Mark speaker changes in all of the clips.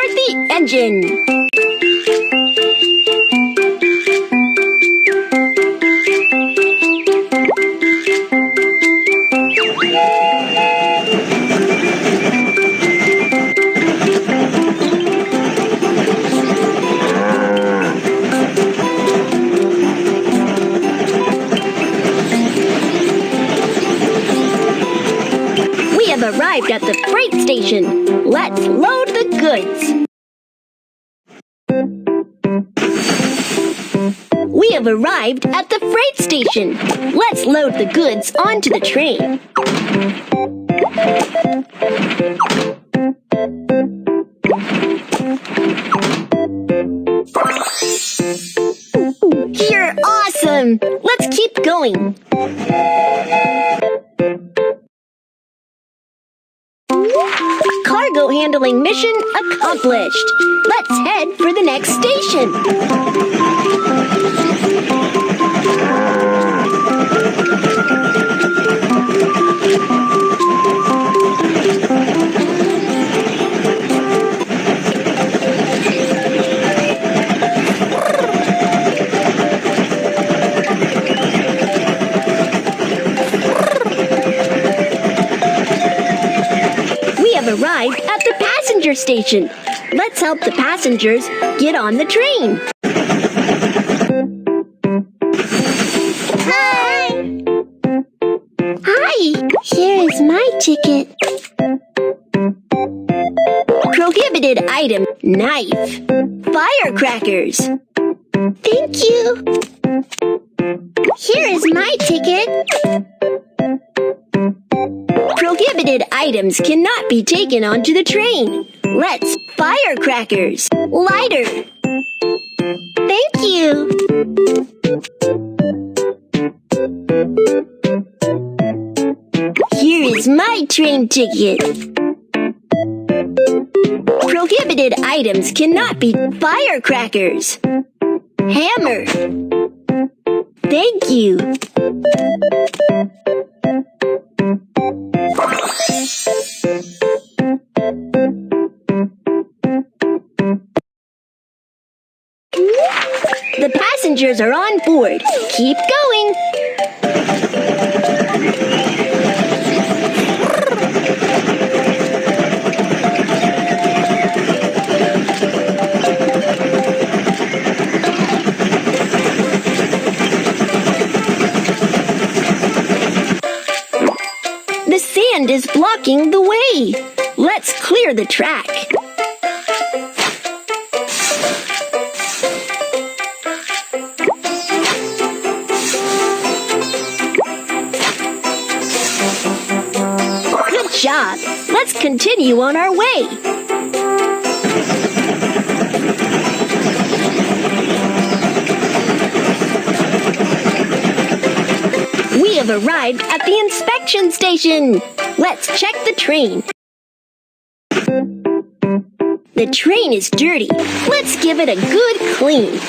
Speaker 1: start the engine. We have arrived at the freight station. Let's load the goods. We have arrived at the freight station. Let's load the goods onto the train. You're awesome! Let's keep going. Cargo handling mission accomplished. Let's head for the next station. We have arrived at the passenger station. Let's help the passengers get on the train. Hi! Hi! Here is my ticket. Prohibited item, knife. Firecrackers. Thank you. Here is my ticket. Prohibited items cannot be taken onto the train. Let's firecrackers. Lighter. Thank you. Here is my train ticket. Prohibited items cannot be firecrackers. Hammer. Thank you. The passengers are on board. Keep going. The sand is blocking the way. Let's clear the track. Good job. Let's continue on our way. We have arrived at the inspection station. Let's check the train. The train is dirty. Let's give it a good clean.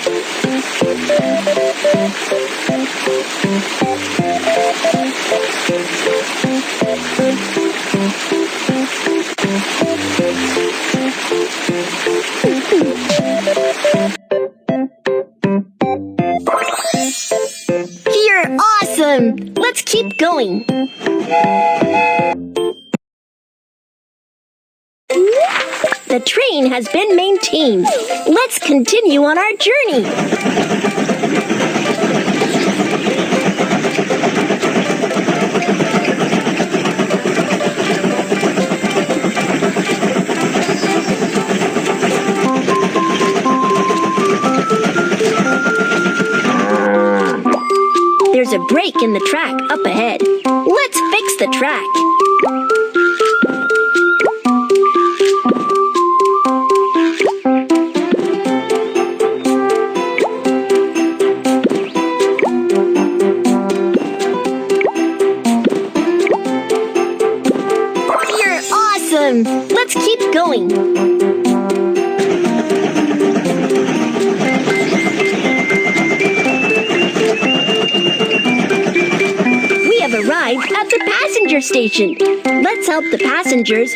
Speaker 1: You're awesome! Let's keep going. The train has been maintained. Let's continue on our journey. There's a break in the track up ahead. Let's fix the track. You're awesome! Let's keep going. Arrived at the passenger station. Let's help the passengers